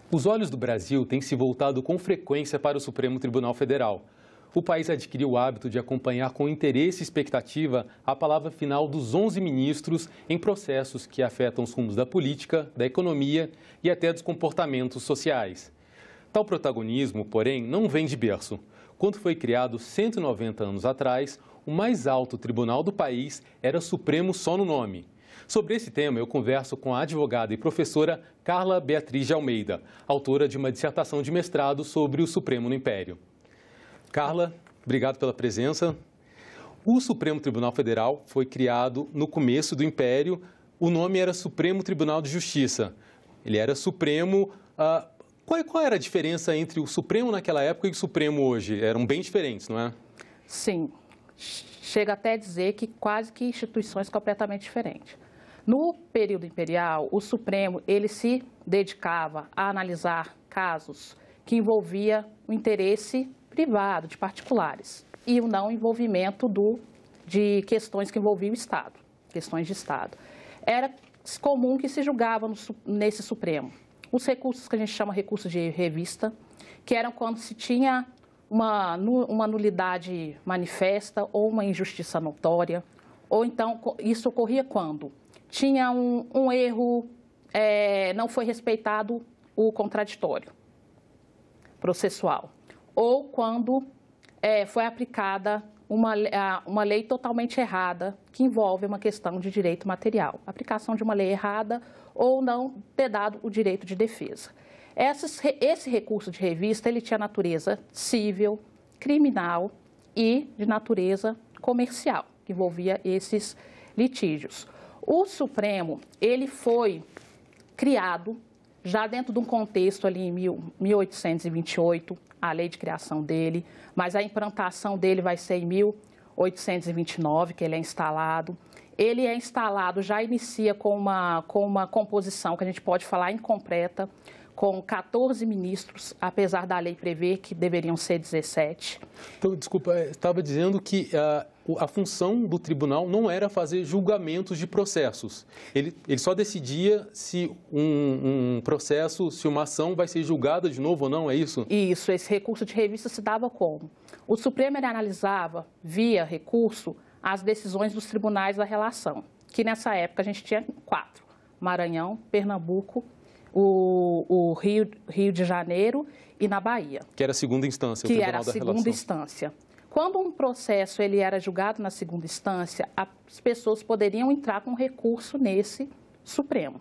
Os olhos do Brasil têm se voltado com frequência para o Supremo Tribunal Federal. O país adquiriu o hábito de acompanhar com interesse e expectativa a palavra final dos 11 ministros em processos que afetam os rumos da política, da economia e até dos comportamentos sociais. Tal protagonismo, porém, não vem de berço. Quando foi criado 190 anos atrás, o mais alto tribunal do país era Supremo só no nome. Sobre esse tema, eu converso com a advogada e professora Carla Beatriz de Almeida, autora de uma dissertação de mestrado sobre o Supremo no Império. Carla, obrigado pela presença. O Supremo Tribunal Federal foi criado no começo do Império. O nome era Supremo Tribunal de Justiça. Ele era Supremo. Qual era a diferença entre o Supremo naquela época e o Supremo hoje? Eram bem diferentes, não é? Sim. Chega até a dizer que quase que instituições completamente diferentes. No período imperial, o Supremo ele se dedicava a analisar casos que envolvia o interesse privado de particulares e o não envolvimento de questões que envolviam o Estado, questões de Estado. Era comum que se julgava nesse Supremo os recursos que a gente chama recursos de revista, que eram quando se tinha uma nulidade manifesta ou uma injustiça notória, ou então isso ocorria quando tinha um erro, não foi respeitado o contraditório processual, ou quando foi aplicada uma lei totalmente errada que envolve uma questão de direito material, aplicação de uma lei errada ou não ter dado o direito de defesa. Esse recurso de revista ele tinha natureza civil, criminal e de natureza comercial, que envolvia esses litígios. O Supremo ele foi criado já dentro de um contexto ali em 1828, a lei de criação dele, mas a implantação dele vai ser em 1829, que ele é instalado. Ele é instalado, já inicia com uma composição que a gente pode falar incompleta, com 14 ministros, apesar da lei prever que deveriam ser 17. Então, desculpa, estava dizendo que a função do tribunal não era fazer julgamentos de processos. Ele só decidia se um processo, se uma ação vai ser julgada de novo ou não, é isso? Isso, esse recurso de revista se dava como? O Supremo ele analisava, via recurso, as decisões dos tribunais da relação, que nessa época a gente tinha 4, Maranhão, Pernambuco, o Rio de Janeiro e na Bahia. Que era a segunda instância, o Tribunal da Relação. Que era a segunda instância. Quando um processo ele era julgado na segunda instância, as pessoas poderiam entrar com recurso nesse Supremo.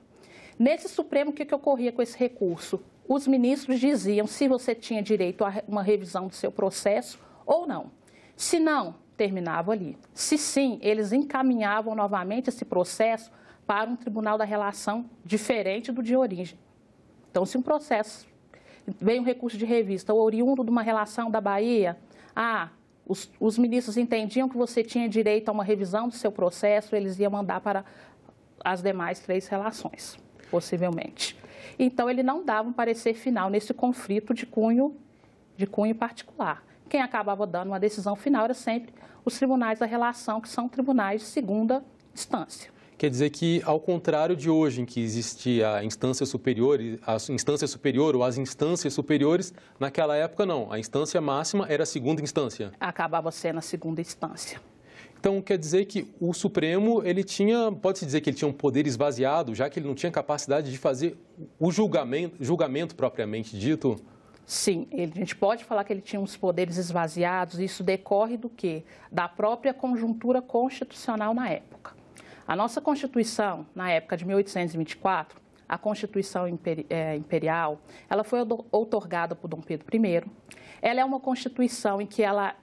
Nesse Supremo, o que ocorria com esse recurso? Os ministros diziam se você tinha direito a uma revisão do seu processo ou não. Se não, terminava ali. Se sim, eles encaminhavam novamente esse processo para um tribunal da relação diferente do de origem. Então, se um processo veio um recurso de revista oriundo de uma relação da Bahia, os ministros entendiam que você tinha direito a uma revisão do seu processo, eles iam mandar para as demais 3 relações, possivelmente. Então, ele não dava um parecer final nesse conflito de cunho particular. Quem acabava dando uma decisão final era sempre os tribunais da relação, que são tribunais de segunda instância. Quer dizer que, ao contrário de hoje, em que existia a instância superior ou as instâncias superiores, naquela época não. A instância máxima era a segunda instância. Acabava sendo a segunda instância. Então, quer dizer que o Supremo, pode-se dizer que ele tinha um poder esvaziado, já que ele não tinha capacidade de fazer o julgamento propriamente dito? Sim, a gente pode falar que ele tinha uns poderes esvaziados, isso decorre do quê? Da própria conjuntura constitucional na época. A nossa Constituição, na época de 1824, a Constituição Imperial, ela foi outorgada por Dom Pedro I. Ela é uma Constituição em que ela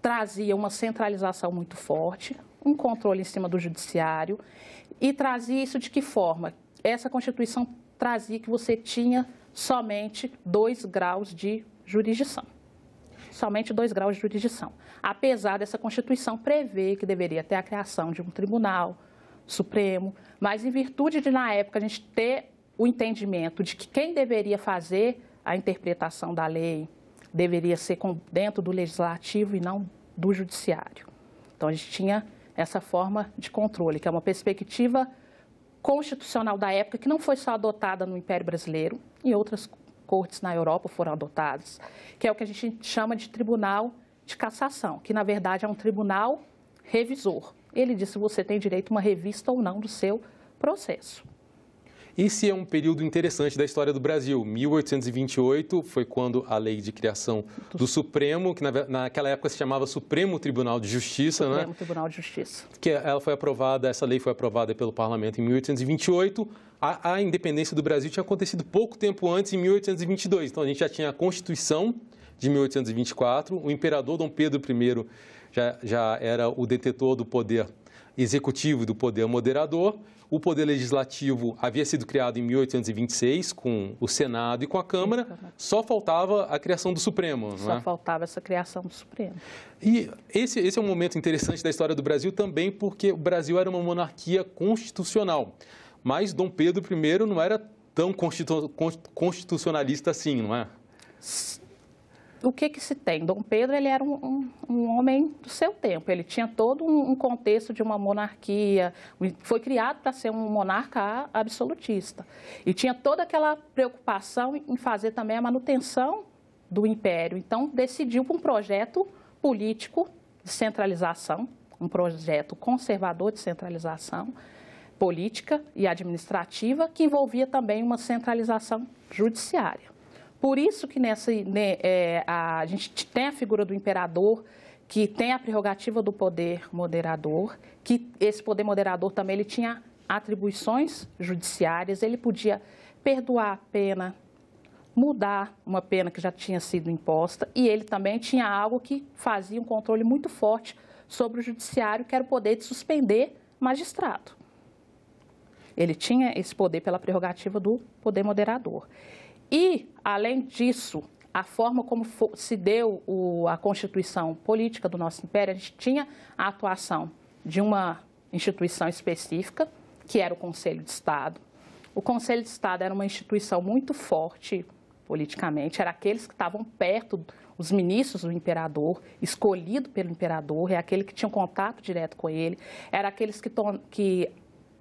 trazia uma centralização muito forte, um controle em cima do judiciário, e trazia isso de que forma? Essa Constituição trazia que você tinha somente 2 graus de jurisdição. Somente 2 graus de jurisdição. Apesar dessa Constituição prever que deveria ter a criação de um tribunal Supremo, mas em virtude de, na época, a gente ter o entendimento de que quem deveria fazer a interpretação da lei deveria ser dentro do legislativo e não do judiciário. Então, a gente tinha essa forma de controle, que é uma perspectiva constitucional da época, que não foi só adotada no Império Brasileiro, em outras cortes na Europa foram adotadas, que é o que a gente chama de tribunal de cassação, que na verdade é um tribunal revisor. Ele diz se você tem direito a uma revista ou não do seu processo. Esse é um período interessante da história do Brasil. 1828 foi quando a lei de criação do Supremo, que naquela época se chamava Supremo Tribunal de Justiça, Supremo Tribunal de Justiça. Que essa lei foi aprovada pelo Parlamento em 1828. A independência do Brasil tinha acontecido pouco tempo antes, em 1822. Então, a gente já tinha a Constituição de 1824, o imperador Dom Pedro I já era o detentor do poder executivo e do poder moderador. O poder legislativo havia sido criado em 1826 com o Senado e com a Câmara, só faltava a criação do Supremo. Só faltava essa criação do Supremo. E esse é um momento interessante da história do Brasil também porque o Brasil era uma monarquia constitucional, mas Dom Pedro I não era tão constitucionalista assim, não é? O que se tem? Dom Pedro ele era um homem do seu tempo, ele tinha todo um contexto de uma monarquia, foi criado para ser um monarca absolutista. E tinha toda aquela preocupação em fazer também a manutenção do império. Então, decidiu por um projeto político de centralização, um projeto conservador de centralização política e administrativa, que envolvia também uma centralização judiciária. Por isso que a gente tem a figura do imperador, que tem a prerrogativa do poder moderador, que esse poder moderador também ele tinha atribuições judiciárias, ele podia perdoar a pena, mudar uma pena que já tinha sido imposta, e ele também tinha algo que fazia um controle muito forte sobre o judiciário, que era o poder de suspender magistrado. Ele tinha esse poder pela prerrogativa do poder moderador. E, além disso, a forma como se deu a constituição política do nosso império, a gente tinha a atuação de uma instituição específica, que era o Conselho de Estado. O Conselho de Estado era uma instituição muito forte politicamente, era aqueles que estavam perto, os ministros do imperador, escolhido pelo imperador, é aquele que tinha um contato direto com ele, era aqueles que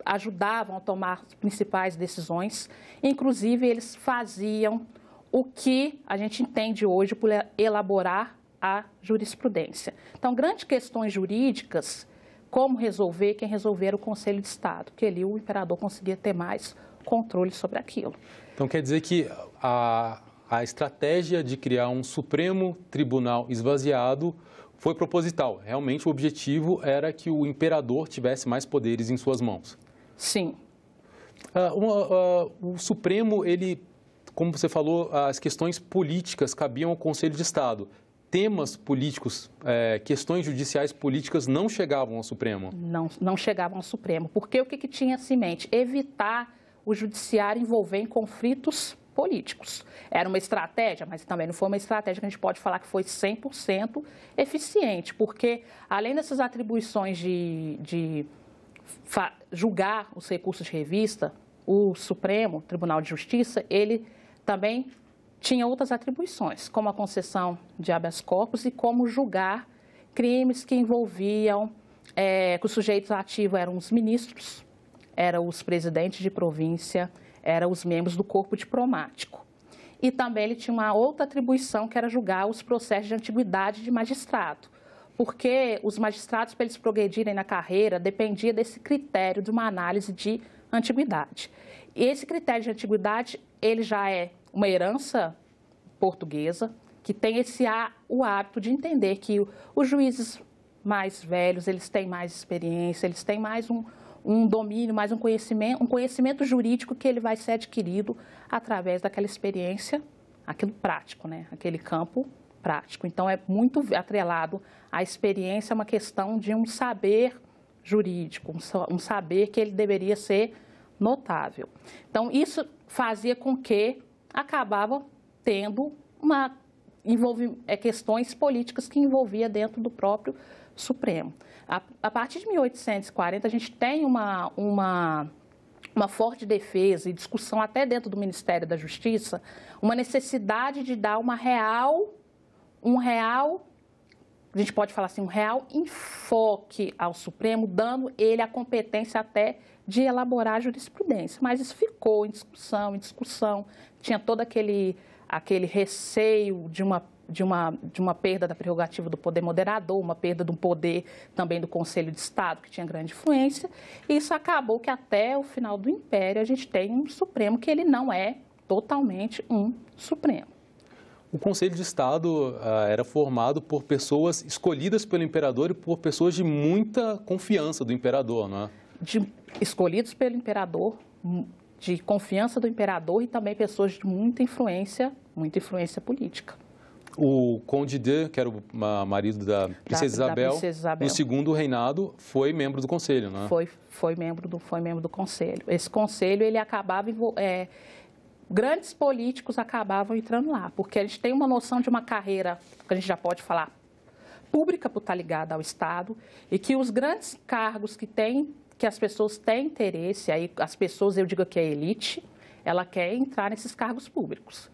ajudavam a tomar as principais decisões, inclusive eles faziam o que a gente entende hoje por elaborar a jurisprudência. Então, grandes questões jurídicas, como resolver, quem resolver era o Conselho de Estado, que ali o imperador conseguia ter mais controle sobre aquilo. Então, quer dizer que a estratégia de criar um Supremo Tribunal esvaziado foi proposital. Realmente, o objetivo era que o imperador tivesse mais poderes em suas mãos. Sim. O Supremo, ele, como você falou, as questões políticas cabiam ao Conselho de Estado. Temas políticos, questões judiciais políticas não chegavam ao Supremo? Não chegavam ao Supremo. Porque o que tinha-se em mente? Evitar o judiciário envolver em conflitos políticos. Era uma estratégia, mas também não foi uma estratégia que a gente pode falar que foi 100% eficiente, porque além dessas atribuições de julgar os recursos de revista, o Supremo Tribunal de Justiça, ele também tinha outras atribuições, como a concessão de habeas corpus e como julgar crimes que envolviam, que os sujeitos ativos eram os ministros, eram os presidentes de província, eram os membros do corpo diplomático. E também ele tinha uma outra atribuição, que era julgar os processos de antiguidade de magistrado, porque os magistrados, para eles progredirem na carreira, dependia desse critério de uma análise de antiguidade. E esse critério de antiguidade, ele já é uma herança portuguesa, que tem o hábito de entender que os juízes mais velhos, eles têm mais experiência, eles têm mais um domínio, mais um conhecimento jurídico que ele vai ser adquirido através daquela experiência, aquilo prático, né? Aquele campo prático. Então, é muito atrelado à experiência, uma questão de um saber jurídico, um saber que ele deveria ser notável. Então, isso fazia com que acabava tendo questões políticas que envolvia dentro do próprio Supremo. A partir de 1840, a gente tem uma forte defesa e discussão até dentro do Ministério da Justiça, uma necessidade de dar a gente pode falar assim, um real enfoque ao Supremo, dando ele a competência até de elaborar a jurisprudência, mas isso ficou em discussão, tinha todo aquele receio de uma perda da prerrogativa do poder moderador, uma perda do poder também do Conselho de Estado, que tinha grande influência, e isso acabou que até o final do Império a gente tem um Supremo que ele não é totalmente um Supremo. O Conselho de Estado era formado por pessoas escolhidas pelo imperador e por pessoas de muita confiança do imperador, não é? Escolhidos pelo imperador, de confiança do imperador e também pessoas de muita influência política. O Conde de, que era o marido da Princesa Isabel, no segundo reinado, foi membro do Conselho, não é? Foi membro do Conselho. Esse Conselho, ele acabava... grandes políticos acabavam entrando lá, porque a gente tem uma noção de uma carreira, que a gente já pode falar, pública por estar ligada ao Estado, e que os grandes cargos que as pessoas têm interesse, aí as pessoas, eu digo que a elite, ela quer entrar nesses cargos públicos.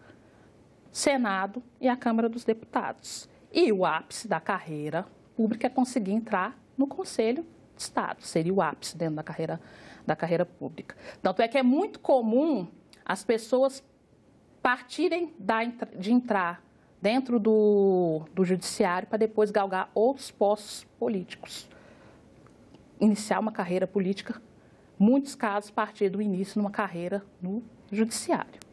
Senado e a Câmara dos Deputados. E o ápice da carreira pública é conseguir entrar no Conselho de Estado, seria o ápice dentro da carreira pública. Tanto é que é muito comum as pessoas partirem de entrar dentro do judiciário para depois galgar outros postos políticos. Iniciar uma carreira política, muitos casos partir do início numa carreira no judiciário.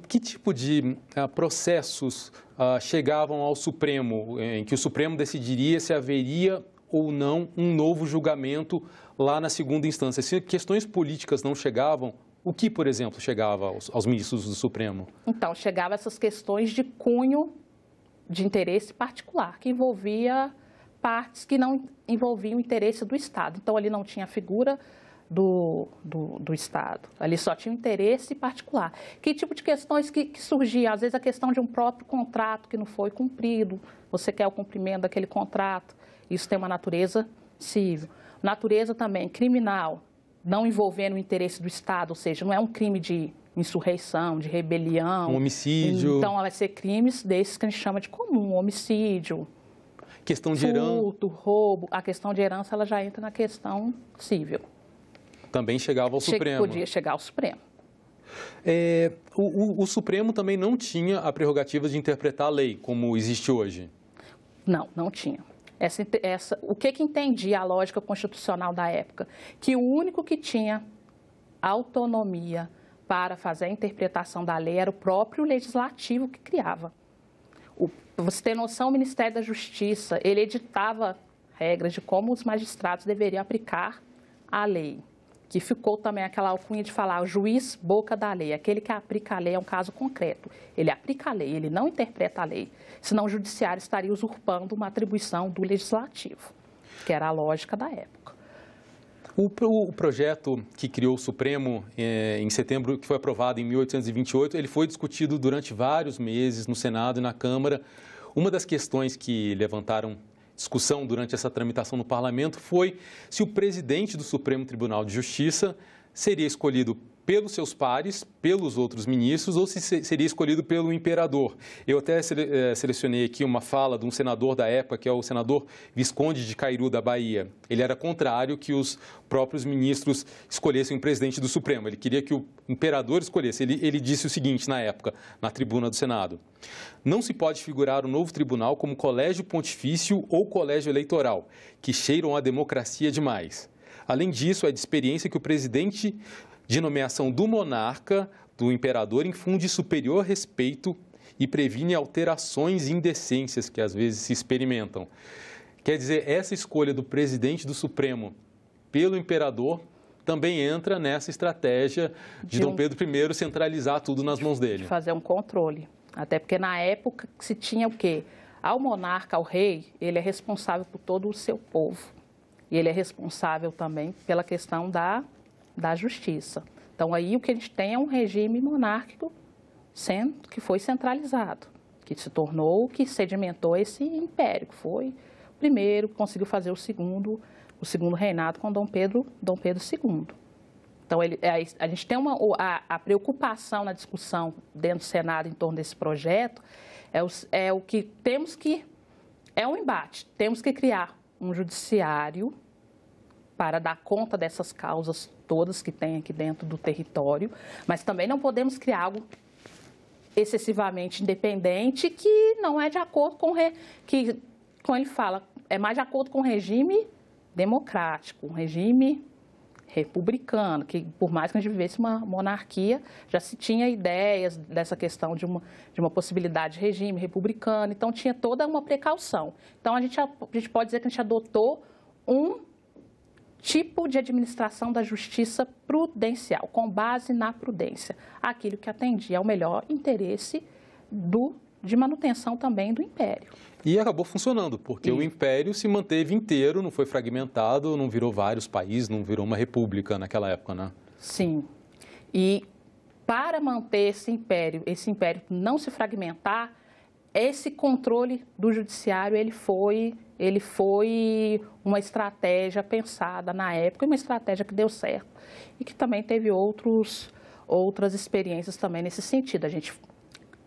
Que tipo de processos chegavam ao Supremo, em que o Supremo decidiria se haveria ou não um novo julgamento lá na segunda instância? Se questões políticas não chegavam, o que, por exemplo, chegava aos ministros do Supremo? Então, chegava essas questões de cunho de interesse particular, que envolvia partes que não envolviam o interesse do Estado. Então, ali não tinha a figura do Estado, ali só tinha um interesse particular. Que tipo de questões que surgiam? Às vezes, a questão de um próprio contrato que não foi cumprido, você quer o cumprimento daquele contrato, isso tem uma natureza civil. Natureza também criminal, não envolvendo o interesse do Estado, ou seja, não é um crime de insurreição, de rebelião. Um homicídio. Então, vai ser crimes desses que a gente chama de comum, homicídio, questão de furto, roubo. A questão de herança, ela já entra na questão civil. Também chegava ao Supremo. Podia chegar ao Supremo. O Supremo também não tinha a prerrogativa de interpretar a lei, como existe hoje? Não tinha. O que entendia a lógica constitucional da época? Que o único que tinha autonomia para fazer a interpretação da lei era o próprio legislativo que criava. Para você ter noção, o Ministério da Justiça, ele editava regras de como os magistrados deveriam aplicar a lei, que ficou também aquela alcunha de falar o juiz boca da lei, aquele que aplica a lei é um caso concreto. Ele aplica a lei, ele não interpreta a lei, senão o judiciário estaria usurpando uma atribuição do legislativo, que era a lógica da época. O projeto que criou o Supremo em setembro, que foi aprovado em 1828, ele foi discutido durante vários meses no Senado e na Câmara. Uma das questões que levantaram discussão durante essa tramitação no Parlamento foi se o presidente do Supremo Tribunal de Justiça seria escolhido pelos seus pares, pelos outros ministros, ou se seria escolhido pelo imperador. Eu até selecionei aqui uma fala de um senador da época, que é o senador Visconde de Cairu, da Bahia. Ele era contrário que os próprios ministros escolhessem o presidente do Supremo. Ele queria que o imperador escolhesse. Ele disse o seguinte na época, na tribuna do Senado: não se pode figurar o novo tribunal como colégio pontifício ou colégio eleitoral, que cheiram a democracia demais. Além disso, é de experiência que o presidente de nomeação do monarca, do imperador, infunde superior respeito e previne alterações e indecências que às vezes se experimentam. Quer dizer, essa escolha do presidente do Supremo pelo imperador também entra nessa estratégia de Dom Pedro I centralizar tudo nas mãos dele. De fazer um controle. Até porque na época se tinha o quê? Ao monarca, ao rei, ele é responsável por todo o seu povo. E ele é responsável também pela questão da justiça. Então, aí o que a gente tem é um regime monárquico que foi centralizado, que se tornou, que sedimentou esse império, que foi o primeiro que conseguiu fazer o segundo reinado com Dom Pedro II. Então, a gente tem a preocupação na discussão dentro do Senado em torno desse projeto, é o que temos que, é um embate, temos que criar um judiciário para dar conta dessas causas todas que tem aqui dentro do território, mas também não podemos criar algo excessivamente independente que não é de acordo com que, como ele fala, é mais de acordo com o regime democrático, um regime republicano, que por mais que a gente vivesse uma monarquia, já se tinha ideias dessa questão de uma possibilidade de regime republicano, então tinha toda uma precaução. Então a gente pode dizer que a gente adotou um tipo de administração da justiça prudencial, com base na prudência, aquilo que atendia ao melhor interesse de manutenção também do Império. E acabou funcionando, porque o Império se manteve inteiro, não foi fragmentado, não virou vários países, não virou uma república naquela época, né? Sim. E para manter esse império não se fragmentar, esse controle do judiciário, ele foi uma estratégia pensada na época, uma estratégia que deu certo e que também teve outras experiências também nesse sentido. A gente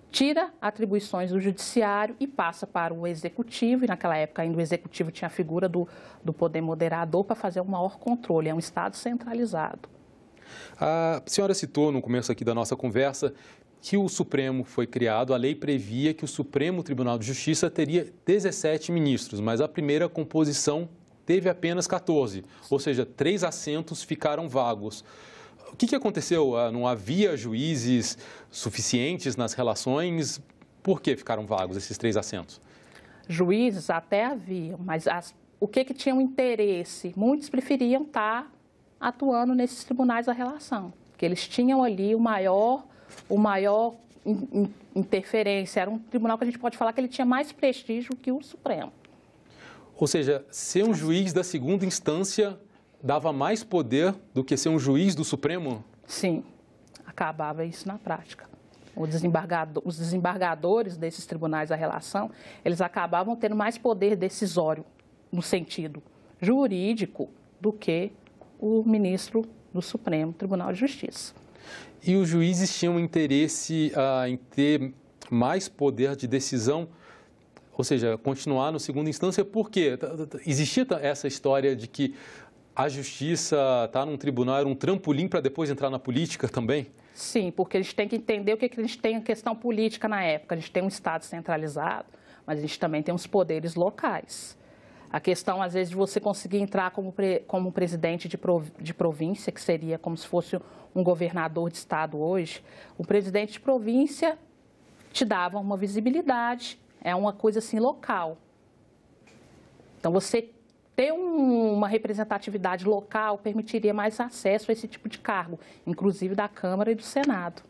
tira atribuições do judiciário e passa para o executivo, e naquela época ainda o executivo tinha a figura do poder moderador para fazer um maior controle, é um Estado centralizado. A senhora citou no começo aqui da nossa conversa que o Supremo foi criado, a lei previa que o Supremo Tribunal de Justiça teria 17 ministros, mas a primeira composição teve apenas 14, ou seja, 3 assentos ficaram vagos. O que aconteceu? Não havia juízes suficientes nas relações? Por que ficaram vagos esses 3 assentos? Juízes até havia, mas o que tinham interesse? Muitos preferiam estar atuando nesses tribunais da relação, porque eles tinham ali o maior interferência. Era um tribunal que a gente pode falar que ele tinha mais prestígio que o Supremo. Ou seja, ser um juiz da segunda instância dava mais poder do que ser um juiz do Supremo? Sim, acabava isso na prática. Os desembargadores desses tribunais da relação, eles acabavam tendo mais poder decisório, no sentido jurídico, do que o ministro do Supremo Tribunal de Justiça. E os juízes tinham interesse em ter mais poder de decisão, ou seja, continuar no segunda instância, por quê? Existia essa história de que a justiça estar num tribunal era um trampolim para depois entrar na política também? Sim, porque a gente tem que entender o que a gente tem em questão política na época. A gente tem um Estado centralizado, mas a gente também tem os poderes locais. A questão, às vezes, de você conseguir entrar como presidente de província, que seria como se fosse um governador de estado hoje, o presidente de província te dava uma visibilidade, é uma coisa assim local. Então, você ter uma representatividade local permitiria mais acesso a esse tipo de cargo, inclusive da Câmara e do Senado.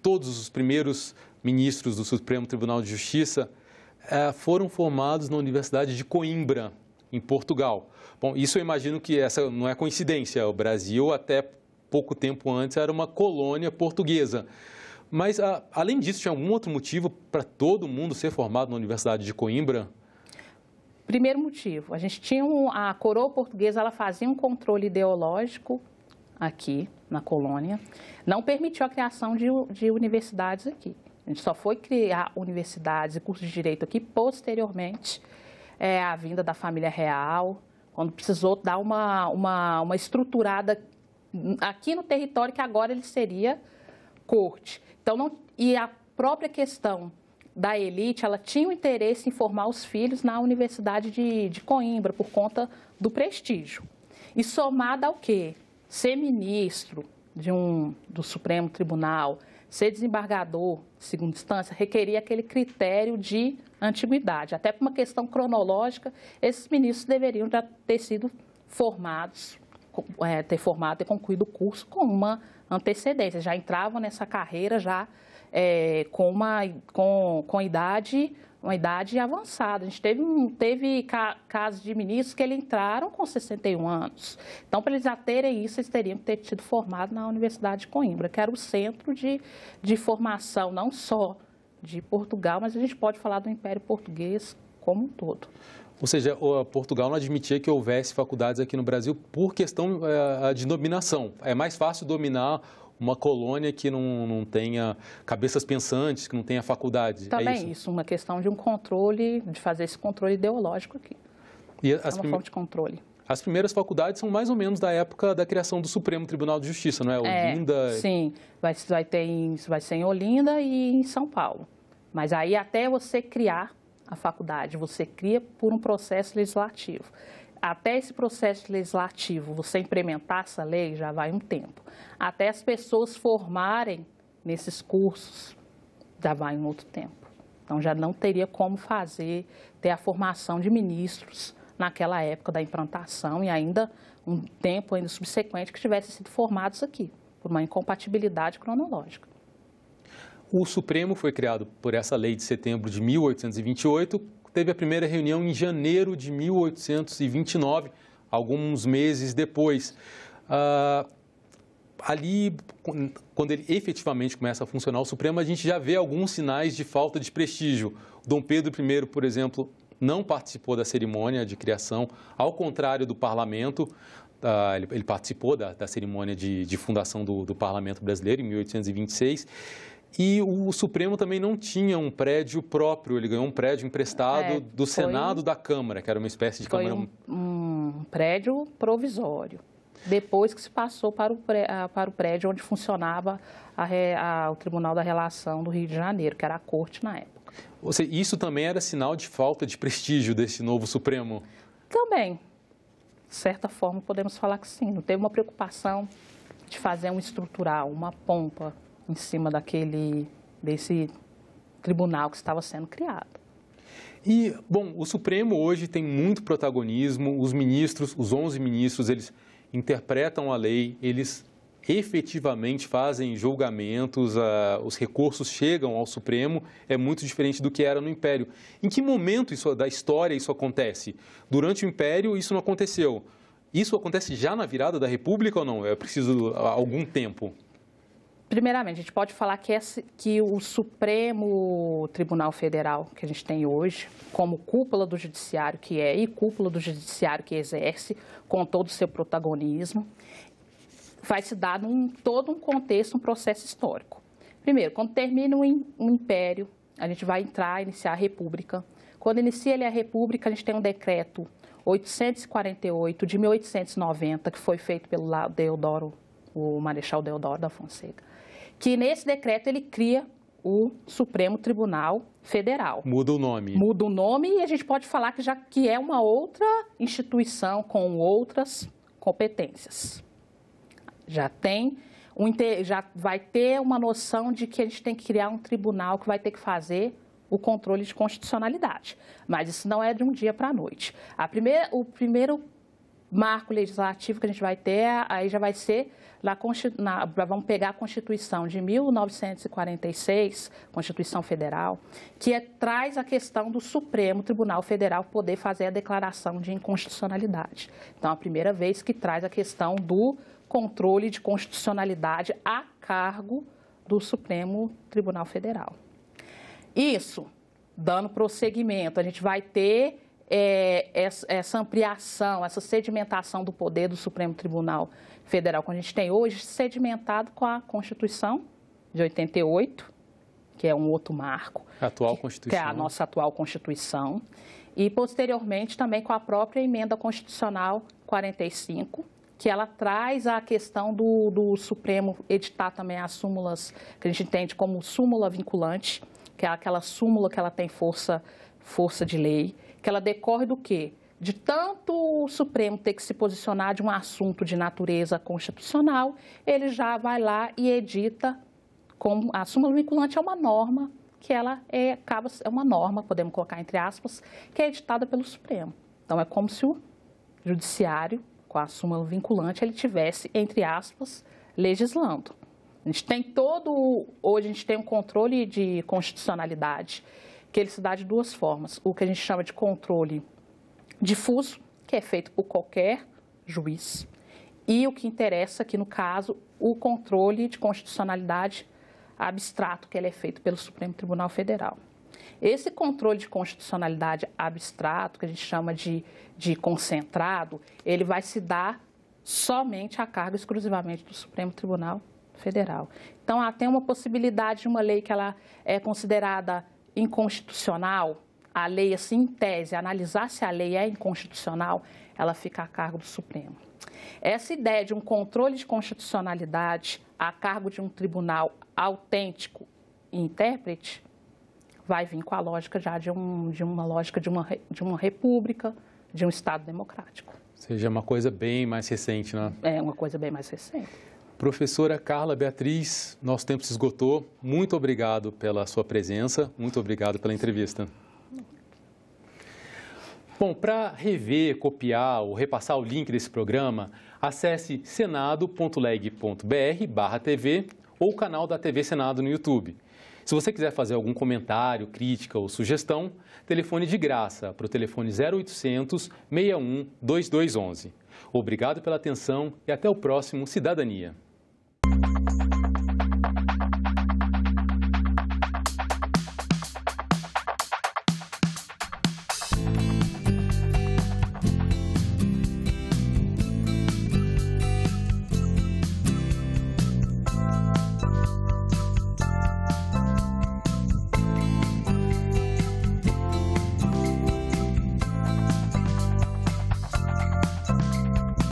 Todos os primeiros ministros do Supremo Tribunal de Justiça foram formados na Universidade de Coimbra, em Portugal. Bom, isso eu imagino que essa não é coincidência. O Brasil, até pouco tempo antes, era uma colônia portuguesa. Mas, além disso, tinha algum outro motivo para todo mundo ser formado na Universidade de Coimbra? Primeiro motivo, a gente tinha a coroa portuguesa, ela fazia um controle ideológico aqui na colônia, não permitiu a criação de universidades aqui. A gente só foi criar universidades e cursos de direito aqui posteriormente, a vinda da família real, quando precisou dar uma estruturada aqui no território que agora ele seria corte. Então, e a própria questão da elite, ela tinha o interesse em formar os filhos na Universidade de Coimbra, por conta do prestígio. E somada ao quê? Ser ministro do Supremo Tribunal, ser desembargador de segunda instância, requeria aquele critério de antiguidade. Até por uma questão cronológica, esses ministros deveriam já ter sido formados, ter concluído o curso com uma antecedência, já entravam nessa carreira já com uma idade avançada. A gente teve casos de ministros que entraram com 61 anos. Então, para eles já terem isso, eles teriam que ter sido formados na Universidade de Coimbra, que era o centro de formação, não só de Portugal, mas a gente pode falar do Império Português como um todo. Ou seja, Portugal não admitia que houvesse faculdades aqui no Brasil por questão de dominação. É mais fácil dominar uma colônia que não tenha cabeças pensantes, que não tenha faculdade. Também isso, uma questão de um controle, de fazer esse controle ideológico aqui. E é uma forma de controle. As primeiras faculdades são mais ou menos da época da criação do Supremo Tribunal de Justiça, não é? Olinda... Sim, vai ser em Olinda e em São Paulo. Mas aí até você criar a faculdade, você cria por um processo legislativo. Até esse processo legislativo, você implementar essa lei, já vai um tempo. Até as pessoas formarem nesses cursos, já vai um outro tempo. Então já não teria como ter a formação de ministros naquela época da implantação e ainda um tempo ainda subsequente que tivessem sido formados aqui, por uma incompatibilidade cronológica. O Supremo foi criado por essa lei de setembro de 1828, teve a primeira reunião em janeiro de 1829, alguns meses depois. Ali, quando ele efetivamente começa a funcionar, o Supremo, a gente já vê alguns sinais de falta de prestígio. Dom Pedro I, por exemplo, não participou da cerimônia de criação, ao contrário do Parlamento. Ele participou da cerimônia de fundação do Parlamento Brasileiro, em 1826. E o Supremo também não tinha um prédio próprio, ele ganhou um prédio emprestado do Senado da Câmara, que era uma espécie de Câmara... um prédio provisório, depois que se passou para o prédio onde funcionava o Tribunal da Relação do Rio de Janeiro, que era a corte na época. Ou seja, isso também era sinal de falta de prestígio desse novo Supremo? Também, de certa forma, podemos falar que sim. Não teve uma preocupação de fazer um estrutural, uma pompa em cima desse tribunal que estava sendo criado. E, bom, o Supremo hoje tem muito protagonismo, os ministros, os 11 ministros, eles interpretam a lei, eles efetivamente fazem julgamentos, os recursos chegam ao Supremo, é muito diferente do que era no Império. Em que momento da história isso acontece? Durante o Império isso não aconteceu. Isso acontece já na virada da República ou não? É preciso algum tempo? Primeiramente, a gente pode falar que o Supremo Tribunal Federal que a gente tem hoje, como cúpula do Judiciário que é e cúpula do Judiciário que exerce, com todo o seu protagonismo, vai se dar todo um contexto, um processo histórico. Primeiro, quando termina o Império, a gente vai iniciar a República. Quando inicia a República, a gente tem um decreto 848 de 1890, que foi feito pelo o Marechal Deodoro da Fonseca, que nesse decreto ele cria o Supremo Tribunal Federal. Muda o nome. Muda o nome e a gente pode falar que é uma outra instituição com outras competências. Já vai ter uma noção de que a gente tem que criar um tribunal que vai ter que fazer o controle de constitucionalidade. Mas isso não é de um dia para a noite. O primeiro marco legislativo que a gente vai ter, aí já vai ser, vamos pegar a Constituição de 1946, Constituição Federal, que traz a questão do Supremo Tribunal Federal poder fazer a declaração de inconstitucionalidade. Então, a primeira vez que traz a questão do controle de constitucionalidade a cargo do Supremo Tribunal Federal. Isso, dando prosseguimento, a gente vai ter essa ampliação, essa sedimentação do poder do Supremo Tribunal Federal que a gente tem hoje, sedimentado com a Constituição de 88, que é um outro marco. A atual Constituição. Que é a nossa atual Constituição. E, posteriormente, também com a própria Emenda Constitucional 45, que ela traz a questão do Supremo editar também as súmulas, que a gente entende como súmula vinculante, que é aquela súmula que ela tem força de lei, que ela decorre do quê? De tanto o Supremo ter que se posicionar de um assunto de natureza constitucional, ele já vai lá e edita, como a súmula vinculante é uma norma, que ela é uma norma, podemos colocar entre aspas, que é editada pelo Supremo. Então, é como se o Judiciário, com a súmula vinculante, ele tivesse, entre aspas, legislando. Hoje a gente tem um controle de constitucionalidade, que ele se dá de duas formas. O que a gente chama de controle difuso, que é feito por qualquer juiz, e o que interessa aqui, no caso, o controle de constitucionalidade abstrato, que ele é feito pelo Supremo Tribunal Federal. Esse controle de constitucionalidade abstrato, que a gente chama de concentrado, ele vai se dar somente a cargo exclusivamente do Supremo Tribunal Federal. Então, tem uma possibilidade de uma lei que ela é considerada inconstitucional, a lei, assim, em tese, analisar se a lei é inconstitucional, ela fica a cargo do Supremo. Essa ideia de um controle de constitucionalidade a cargo de um tribunal autêntico e intérprete vai vir com a lógica já de uma lógica de uma república, de um Estado democrático. Ou seja, é uma coisa bem mais recente, né? É uma coisa bem mais recente. Professora Carla Beatriz, nosso tempo se esgotou. Muito obrigado pela sua presença, muito obrigado pela entrevista. Bom, para rever, copiar ou repassar o link desse programa, acesse senado.leg.br/TV ou o canal da TV Senado no YouTube. Se você quiser fazer algum comentário, crítica ou sugestão, telefone de graça para o telefone 0800 61 2211. Obrigado pela atenção e até o próximo Cidadania.